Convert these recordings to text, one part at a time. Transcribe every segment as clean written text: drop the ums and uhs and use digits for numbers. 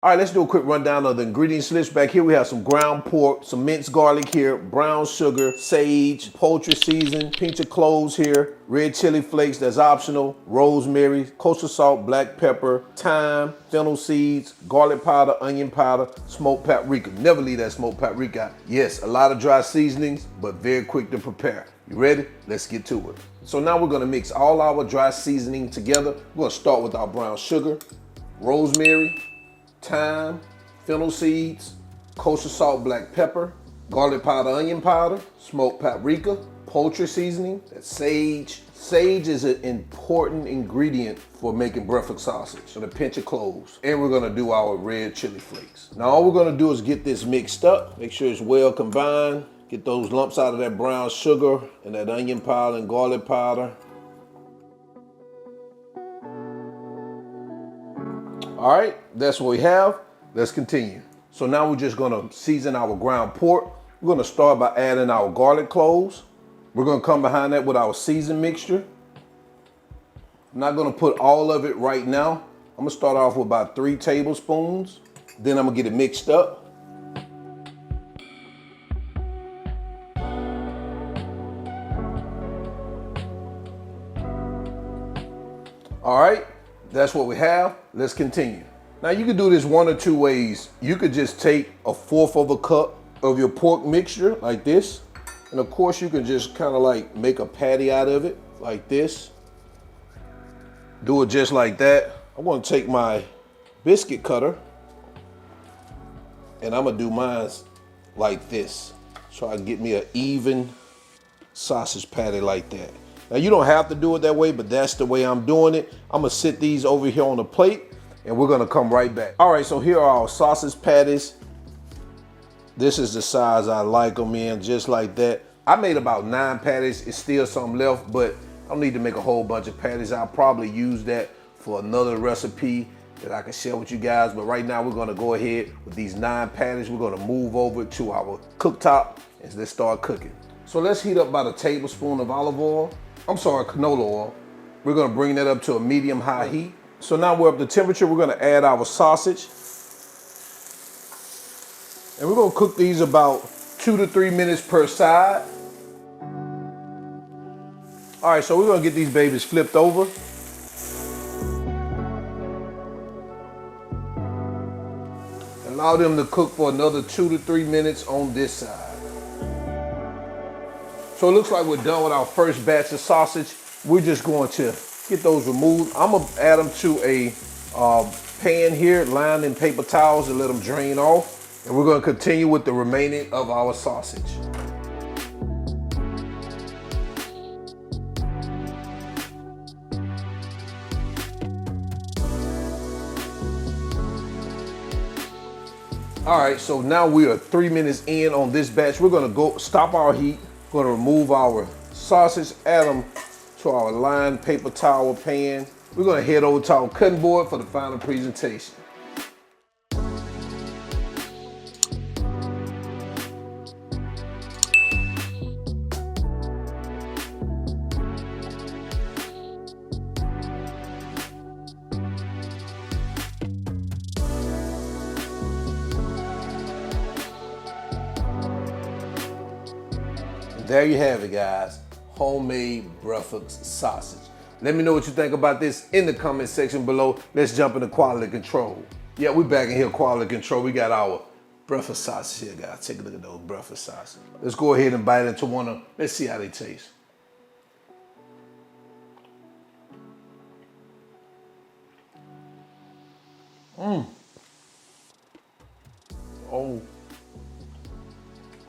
All right, let's do a quick rundown of the ingredients list. Back here we have some ground pork, some minced garlic here, brown sugar, sage, poultry season, pinch of cloves here, red chili flakes, that's optional, rosemary, kosher salt, black pepper, thyme, fennel seeds, garlic powder, onion powder, smoked paprika. Never leave that smoked paprika out. Yes, a lot of dry seasonings, but very quick to prepare. You ready? Let's get to it. So now we're gonna mix all our dry seasoning together. We're gonna start with our brown sugar, rosemary, thyme, fennel seeds, kosher salt, black pepper, garlic powder, onion powder, smoked paprika, poultry seasoning, that's sage. Sage is an important ingredient for making breakfast sausage, and a pinch of cloves. And we're gonna do our red chili flakes. Now all we're gonna do is get this mixed up, make sure it's well combined, get those lumps out of that brown sugar and that onion powder and garlic powder. All right, that's what we have. Let's continue. So now we're just gonna season our ground pork. We're gonna start by adding our garlic cloves. We're gonna come behind that with our seasoned mixture. I'm not gonna put all of it right now. I'm gonna start off with about 3 tablespoons. Then I'm gonna get it mixed up. All right. That's what we have. Let's continue. Now you can do this one or two ways. You could just take 1/4 of a cup of your pork mixture like this. And of course you can just kind of like make a patty out of it like this. Do it just like that. I'm gonna take my biscuit cutter and I'm gonna do mine like this. So I get me an even sausage patty like that. Now you don't have to do it that way, but that's the way I'm doing it. I'm gonna sit these over here on the plate and we're gonna come right back. All right, so here are our sausage patties. This is the size I like them in, just like that. I made about 9 patties, it's still some left, but I don't need to make a whole bunch of patties. I'll probably use that for another recipe that I can share with you guys. But right now we're gonna go ahead with these 9 patties. We're gonna move over to our cooktop and let's start cooking. So let's heat up about a tablespoon of olive oil. I'm sorry, canola oil. We're gonna bring that up to a medium-high heat. So now we're up to temperature, we're gonna add our sausage. And we're gonna cook these about 2 to 3 minutes per side. All right, so we're gonna get these babies flipped over. Allow them to cook for another 2 to 3 minutes on this side. So it looks like we're done with our first batch of sausage. We're just going to get those removed. I'm gonna add them to a pan here, lined in paper towels, and let them drain off. And we're gonna continue with the remaining of our sausage. All right, so now we are 3 minutes in on this batch. We're gonna go stop our heat. We're gonna remove our sausage, add them to our lined paper towel pan. We're gonna head over to our cutting board for the final presentation. There you have it, guys. Homemade breakfast sausage. Let me know what you think about this in the comment section below. Let's jump into quality control. Yeah, we're back in here, quality control. We got our breakfast sausage here, guys. Take a look at those breakfast sausages. Let's go ahead and bite into one of them. Let's see how they taste.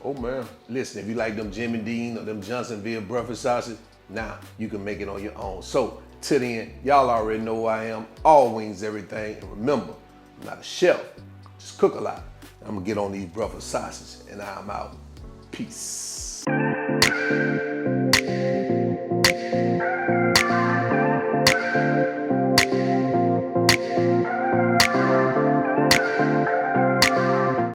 Oh man. Listen, if you like them Jimmy Dean or them Johnsonville breakfast sausage, now you can make it on your own. So to the end, y'all already know who I am. All wings, everything. And remember, I'm not a chef, just cook a lot. I'm gonna get on these breakfast sausages and I'm out. Peace.